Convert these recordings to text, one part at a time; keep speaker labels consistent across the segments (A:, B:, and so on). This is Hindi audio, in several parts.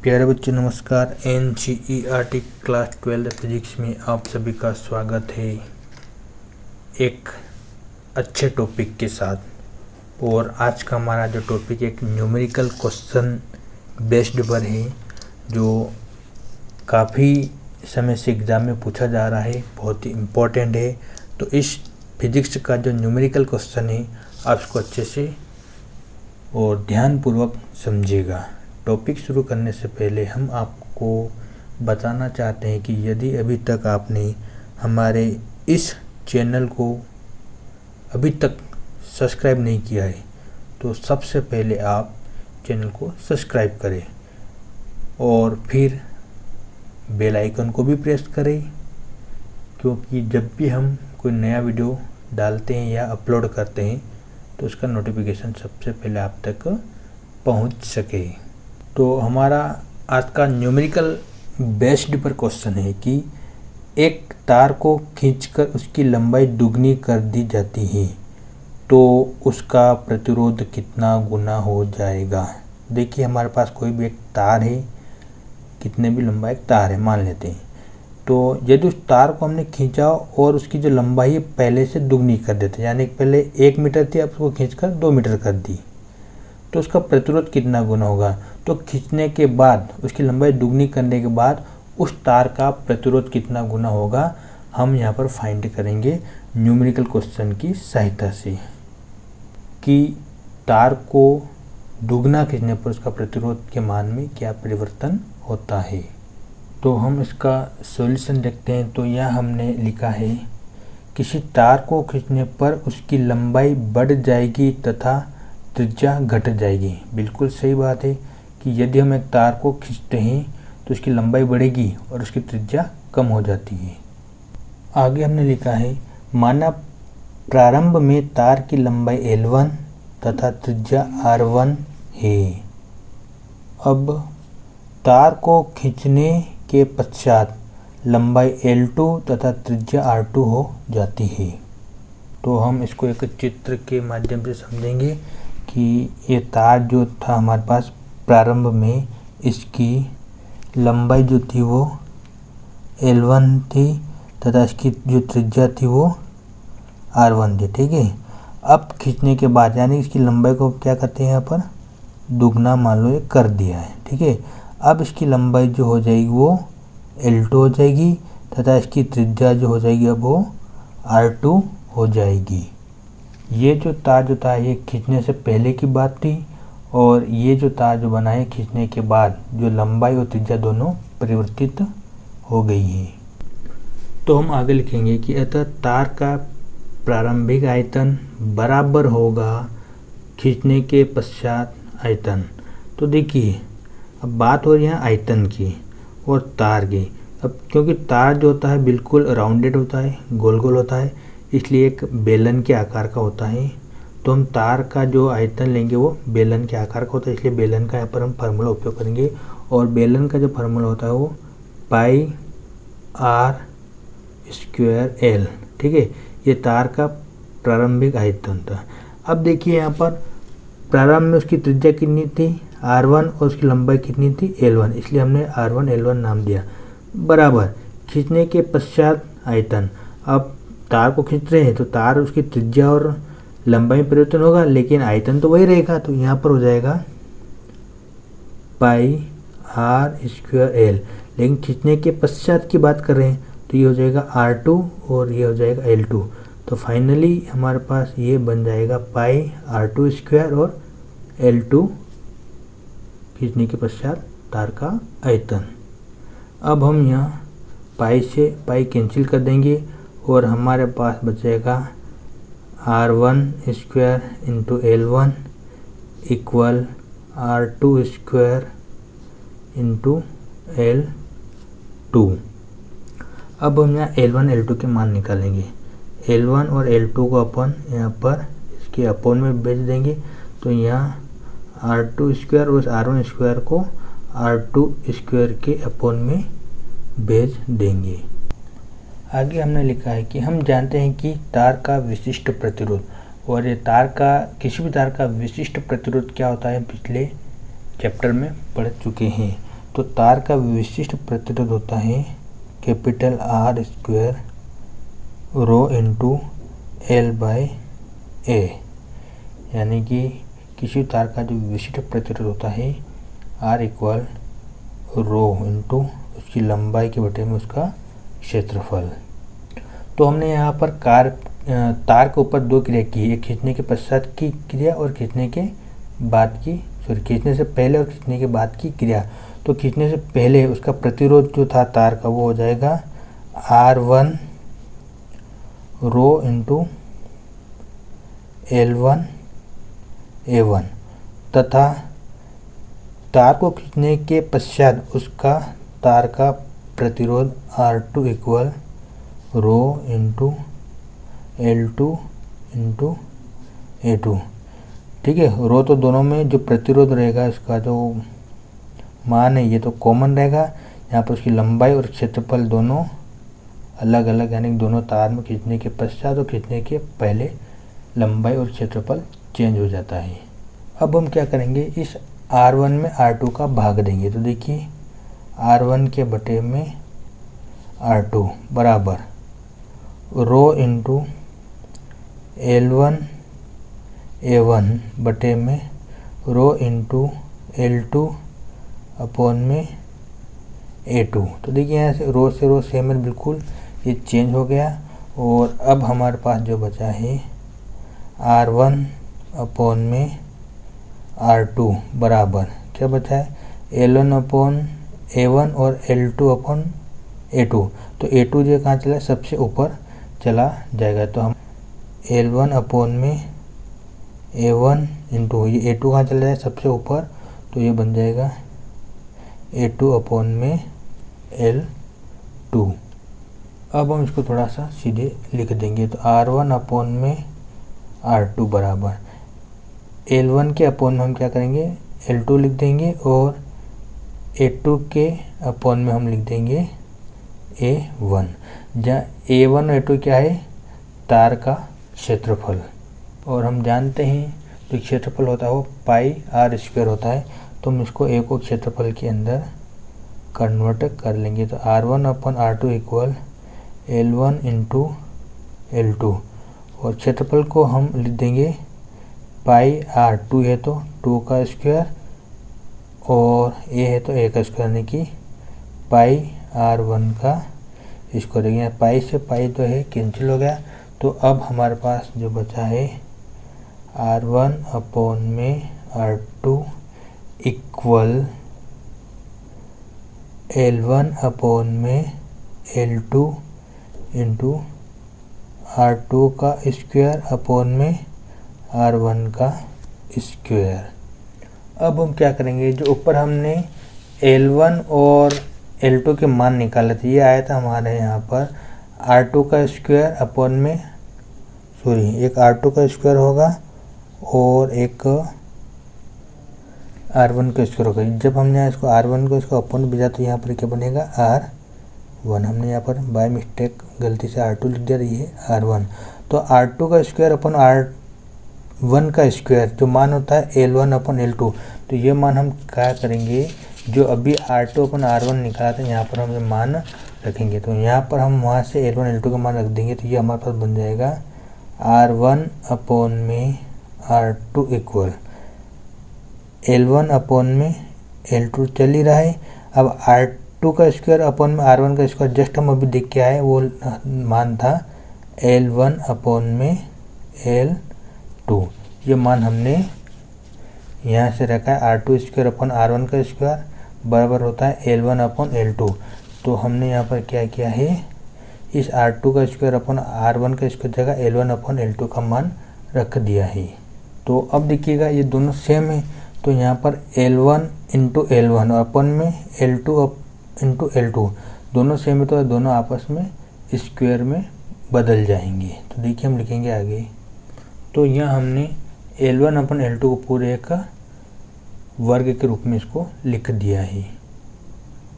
A: प्यारे बच्चों नमस्कार। NCERT क्लास 12 फिजिक्स में आप सभी का स्वागत है एक अच्छे टॉपिक के साथ। और आज का हमारा जो टॉपिक एक न्यूमेरिकल क्वेश्चन बेस्ड पर है, जो काफ़ी समय से एग्ज़ाम में पूछा जा रहा है, बहुत ही इम्पोर्टेंट है। तो इस फिजिक्स का जो न्यूमेरिकल क्वेश्चन है आप इसको अच्छे से और ध्यानपूर्वक समझिएगा। टॉपिक शुरू करने से पहले हम आपको बताना चाहते हैं कि यदि अभी तक आपने हमारे इस चैनल को अभी तक सब्सक्राइब नहीं किया है तो सबसे पहले आप चैनल को सब्सक्राइब करें और फिर बेल आइकन को भी प्रेस करें, क्योंकि जब भी हम कोई नया वीडियो डालते हैं या अपलोड करते हैं तो उसका नोटिफिकेशन सबसे पहले आप तक पहुंच सके। तो हमारा आज का न्यूमेरिकल बेस्ड पर क्वेश्चन है कि एक तार को खींचकर उसकी लंबाई दुगनी कर दी जाती है तो उसका प्रतिरोध कितना गुना हो जाएगा। देखिए हमारे पास कोई भी एक तार है, कितने भी लंबा एक तार है मान लेते हैं। तो यदि उस तार को हमने खींचा और उसकी जो लंबाई है पहले से दुगनी कर देते, यानी पहले 1 मीटर थी, अब उसको खींचकर 2 मीटर कर दी, तो उसका प्रतिरोध कितना गुना होगा। तो खींचने के बाद उसकी लंबाई दुगनी करने के बाद उस तार का प्रतिरोध कितना गुना होगा, हम यहाँ पर फाइंड करेंगे न्यूमेरिकल क्वेश्चन की सहायता से कि तार को दुगना खींचने पर उसका प्रतिरोध के मान में क्या परिवर्तन होता है। तो हम इसका सॉल्यूशन देखते हैं। तो यह हमने लिखा है किसी तार को खींचने पर उसकी लंबाई बढ़ जाएगी तथा त्रिज्या घट जाएगी। बिल्कुल सही बात है कि यदि हम एक तार को खींचते हैं तो उसकी लंबाई बढ़ेगी और उसकी त्रिज्या कम हो जाती है। आगे हमने लिखा है माना प्रारंभ में तार की लंबाई L1 तथा त्रिज्या R1 है। अब तार को खींचने के पश्चात लंबाई L2 तथा त्रिज्या R2 हो जाती है। तो हम इसको एक चित्र के माध्यम से समझेंगे कि ये तार जो था हमारे पास प्रारंभ में, इसकी लंबाई जो थी वो L1 थी तथा इसकी जो त्रिज्या थी वो R1 थी। ठीक है, अब खींचने के बाद यानी इसकी लंबाई को क्या करते हैं यहाँ पर दुगना मान लो ये कर दिया है। ठीक है, अब इसकी लंबाई जो हो जाएगी वो L2 हो जाएगी तथा इसकी त्रिज्या जो हो जाएगी अब वो R2 हो जाएगी। ये जो तार जो था ये खींचने से पहले की बात थी, और ये जो तार जो बना है खींचने के बाद जो लंबाई और त्रिज्या दोनों परिवर्तित हो गई है। तो हम आगे लिखेंगे कि अतः तार का प्रारंभिक आयतन बराबर होगा खींचने के पश्चात आयतन। तो देखिए अब बात हो रही है आयतन की और तार की। अब क्योंकि तार जो होता है बिल्कुल राउंडेड होता है, गोल गोल होता है, इसलिए एक बेलन के आकार का होता है। तो हम तार का जो आयतन लेंगे वो बेलन के आकार का होता है, इसलिए बेलन का यहाँ पर हम फार्मूला उपयोग करेंगे। और बेलन का जो फार्मूला होता है वो पाई R स्क्वायर L। ठीक है, ये तार का प्रारंभिक आयतन था। अब देखिए यहाँ पर प्रारंभ में उसकी त्रिज्या कितनी थी R1 और उसकी लंबाई कितनी थी L1, इसलिए हमने R1 L1 नाम दिया। बराबर खींचने के पश्चात आयतन। अब तार को खींच रहे हैं तो तार उसकी त्रिज्या और लंबाई में परिवर्तन होगा, लेकिन आयतन तो वही रहेगा। तो यहाँ पर हो जाएगा पाई R स्क्वायर L। लेकिन खींचने के पश्चात की बात कर रहे हैं तो ये हो जाएगा R2 और ये हो जाएगा L2। तो फाइनली हमारे पास ये बन जाएगा पाई R2 स्क्वायर और L2 खींचने के पश्चात तार का आयतन। अब हम यहाँ पाई से पाई कैंसिल कर देंगे और हमारे पास बचेगा R1 square into L1 equal R2 square into L2। अब हम यहाँ L1 L2 के मान निकालेंगे। L1 और L2 को अपन यहाँ पर इसके अपोन में भेज देंगे। तो यहाँ R2 स्क्वायर और R1 स्क्वायर को R2 स्क्वायर के अपोन में भेज देंगे। आगे हमने लिखा है कि हम जानते हैं कि तार का विशिष्ट प्रतिरोध, और ये तार का किसी भी तार का विशिष्ट प्रतिरोध क्या होता है पिछले चैप्टर में पढ़ चुके हैं। तो तो तार का विशिष्ट प्रतिरोध होता है capital R square rho into L by A, यानी कि किसी तार का जो विशिष्ट प्रतिरोध होता है R इक्वल रो इंटू उसकी लंबाई के बटे में उसका क्षेत्रफल। तो हमने यहाँ पर तार के ऊपर दो क्रिया की, एक खींचने के पश्चात की क्रिया और खींचने के बाद की, खींचने से पहले और खींचने के बाद की क्रिया। तो खींचने से पहले उसका प्रतिरोध जो था तार का वो हो जाएगा R1 rho into L1 A1, तथा तार को खींचने के पश्चात उसका तार का प्रतिरोध R2 equal rho into L2 into A2। ठीक है, रो तो दोनों में जो प्रतिरोध रहेगा इसका जो मान है ये तो कॉमन रहेगा। यहाँ पर उसकी लंबाई और क्षेत्रफल दोनों अलग अलग, यानी दोनों तार में खींचने के पश्चात और खींचने के पहले लंबाई और क्षेत्रफल चेंज हो जाता है। अब हम क्या करेंगे, इस R1 में R2 का भाग देंगे। तो देखिए R1 के बटे में R2 बराबर रो इंटू L1 A1 बटे में रो इंटू L2 अपॉन में A2। तो देखिए यहाँ से रो सेम है, बिल्कुल ये चेंज हो गया। और अब हमारे पास जो बचा है R1 अपॉन में R2 बराबर क्या बचा है, L1 अपॉन A1 और L2 अपॉन A2। तो A2 जो कहाँ चला, सबसे ऊपर चला जाएगा। तो हम L1 अपॉन में A1 इंटू ये A2 कहाँ चला जाए, सबसे ऊपर, तो ये बन जाएगा A2 अपॉन में L2। अब हम इसको थोड़ा सा सीधे लिख देंगे। तो R1 अपॉन में R2 बराबर L1 के अपॉन में हम क्या करेंगे, L2 लिख देंगे, और A2 के अपॉन में हम लिख देंगे A1। जहाँ A1 और A2 क्या है, तार का क्षेत्रफल, और हम जानते हैं जो क्षेत्रफल होता है वो पाई R स्क्वायर होता है। तो हम इसको A को क्षेत्रफल के अंदर कन्वर्ट कर लेंगे। तो R1 upon R2 equal L1 into L2, और क्षेत्रफल को हम लिख देंगे पाई R, 2 है तो 2 का स्क्वायर, और A है तो A का स्क्वायर, यानी कि पाई R1 का स्क्वायर। पाई से पाई तो है कैंसिल हो गया। तो अब हमारे पास जो बचा है R1 अपॉन में R2 इक्वल L1 अपॉन में L2 इंटू R2 का स्क्वायर अपॉन में R1 का स्क्वायर। अब हम क्या करेंगे, जो ऊपर हमने L1 और L2 के मान निकाले थे, ये आया था हमारे यहाँ पर R2 का स्क्वायर अपॉन में एक R2 का स्क्वायर होगा और एक R1 का स्क्वायर होगा। जब हमने यहाँ इसको R1 को इसको अपॉन भेजा तो यहाँ पर क्या बनेगा R1। हमने यहाँ पर बाय मिस्टेक गलती से R2 लिख दिया, रही है R1। तो R2 का स्क्वायर अपन R1 का स्क्वायर जो मान होता है L1 अपन L2। तो ये मान हम क्या करेंगे, जो अभी R2 अपन R1 निकाला था यहाँ पर हम ये मान रखेंगे। तो यहाँ पर हम वहाँ से L1 L2 का मान रख देंगे। तो ये हमारे पास बन जाएगा R1 अपॉन में R2 इक्वल L1 अपॉन में L2 चल ही रहा है। अब R2 का स्क्वायर अपॉन में R1 का स्क्वायर जस्ट हम अभी देख के आए, वो मान था L1 अपॉन में L2। ये मान हमने यहाँ से रखा है R2 स्क्वायर अपॉन R1 का स्क्वायर बराबर होता है L1 अपॉन L2। तो हमने यहाँ पर क्या किया है, इस R2 का स्क्वायर अपॉन R1 का स्क्वायर जगह L1 अपॉन L2 का मान रख दिया है। तो अब देखिएगा ये दोनों सेम है। तो यहाँ पर L1 इंटू L1 अपॉन में L2 इंटू L2 दोनों सेम है, तो दोनों आपस में स्क्वायर में बदल जाएंगे। तो देखिए हम लिखेंगे आगे। तो यहाँ हमने L1 अपन L2 को पूरे एक वर्ग के रूप में इसको लिख दिया है।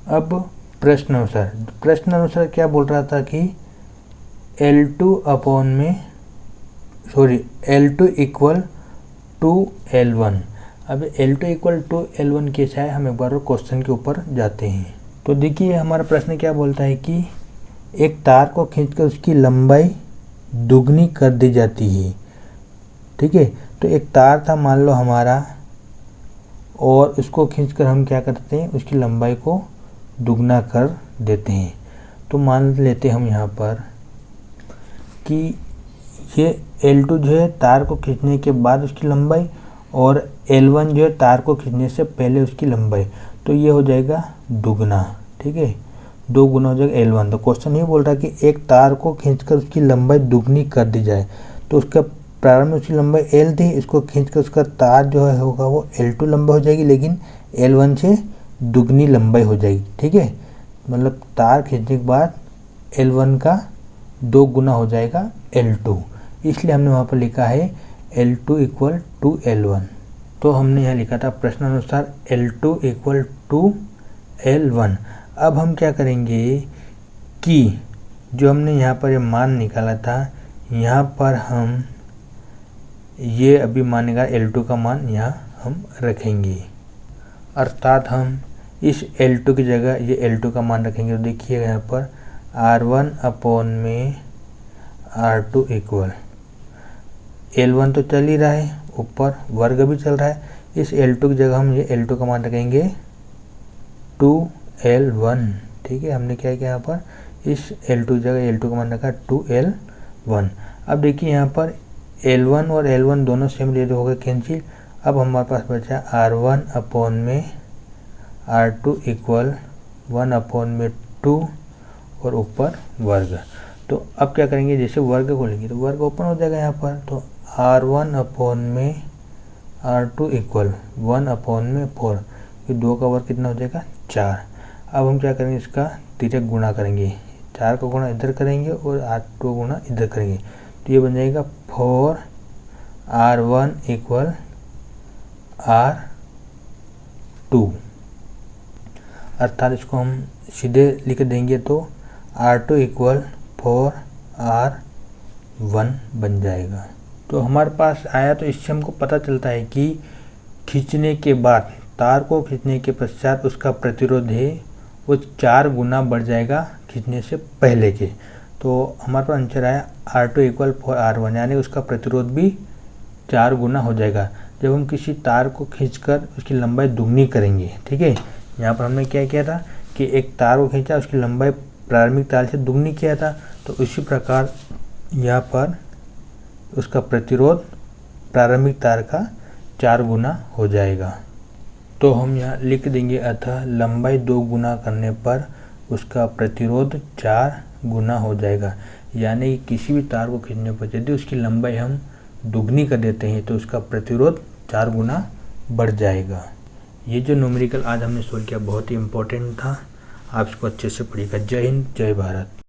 A: अब प्रश्न अनुसार क्या बोल रहा था कि L2 अपॉन में L2 इक्वल टू L1। अब L2 इक्वल टू L1 कैसा है, हम एक बार और क्वेश्चन के ऊपर जाते हैं। तो देखिए हमारा प्रश्न क्या बोलता है कि एक तार को खींचकर उसकी लंबाई दुगनी कर दी जाती है। ठीक है, तो एक तार था मान लो हमारा, और उसको खींचकर हम क्या करते हैं, उसकी लंबाई को दुगना कर देते हैं। तो मान लेते हम यहाँ पर कि ये L2 जो है तार को खींचने के बाद उसकी लंबाई, और L1 जो है तार को खींचने से पहले उसकी लंबाई, तो ये हो जाएगा दुगना। ठीक है, 2 गुना हो जाएगा L1। तो क्वेश्चन ये बोल रहा है कि एक तार को खींचकर उसकी लंबाई दुगनी कर दी जाए। तो उसका प्रारंभ में उसकी लंबाई L थी, इसको खींचकर उसका तार जो है होगा वो L2 लंबा हो जाएगी, लेकिन L1 से दुगनी लंबाई हो जाएगी। ठीक है, मतलब तार खींचने के बाद L1 का 2 गुना हो जाएगा L2, इसलिए हमने वहाँ पर लिखा है L2 इक्वल टू L1। तो हमने यहाँ लिखा था प्रश्नानुसार L2 इक्वल टू L1। अब हम क्या करेंगे कि जो हमने यहाँ पर ये मान निकाला था, यहाँ पर हम ये अभी मान निकाला L2 का मान यहाँ हम रखेंगे, अर्थात हम इस L2 की जगह ये L2 का मान रखेंगे। तो देखिए यहाँ पर R1 अपॉन में R2 इक्वल L1 तो चल ही रहा है, ऊपर वर्ग भी चल रहा है, इस L2 की जगह हम ये L2 का मान रखेंगे 2L1। ठीक है, हमने क्या किया यहाँ पर इस L2 की जगह L2 का मान रखा 2L1। अब देखिए यहाँ पर L1 और L1 दोनों सेम ले हो गए कैंसिल। अब हमारे पास बचा R1 अपॉन में R2 इक्वल 1 अपॉन में 2 और ऊपर वर्ग। तो अब क्या करेंगे, जैसे वर्ग को लेंगे तो वर्ग ओपन हो जाएगा यहाँ पर। तो R1 अपॉन में R2 इक्वल 1 अपॉन में 4, ये 2 का वर्ग कितना हो जाएगा 4। अब हम क्या करेंगे, इसका तिरक गुणा करेंगे, 4 का गुणा इधर करेंगे और 8 का गुणा इधर करेंगे, तो ये बन जाएगा 4R1 इक्वल R2, अर्थात इसको हम सीधे लिख देंगे तो R2 इक्वल 4R1 बन जाएगा। तो हमारे पास आया, तो इससे हमको पता चलता है कि खींचने के बाद, तार को खींचने के पश्चात उसका प्रतिरोध है वो 4 गुना बढ़ जाएगा खींचने से पहले के। तो हमारे पास आंसर आया R2 इक्वल 4R1, यानी उसका प्रतिरोध भी 4 गुना हो जाएगा जब हम किसी तार को खींचकर उसकी लंबाई दुगनी करेंगे। ठीक है, यहाँ पर हमने क्या किया था कि एक तार को खींचा, उसकी लंबाई प्रारंभिक तार से दुगनी किया था, तो इसी प्रकार यहाँ पर उसका प्रतिरोध प्रारंभिक तार का 4 गुना हो जाएगा। तो हम यहाँ लिख देंगे, अतः लंबाई 2 गुना करने पर उसका प्रतिरोध 4 गुना हो जाएगा। यानी किसी भी तार को खींचने पर यदि उसकी लंबाई हम दुगनी कर देते हैं तो उसका प्रतिरोध 4 गुना बढ़ जाएगा। ये जो न्यूमेरिकल आज हमने सोल्व किया बहुत ही इम्पोर्टेंट था, आप इसको अच्छे से पढ़िएगा। जय हिंद, जय भारत।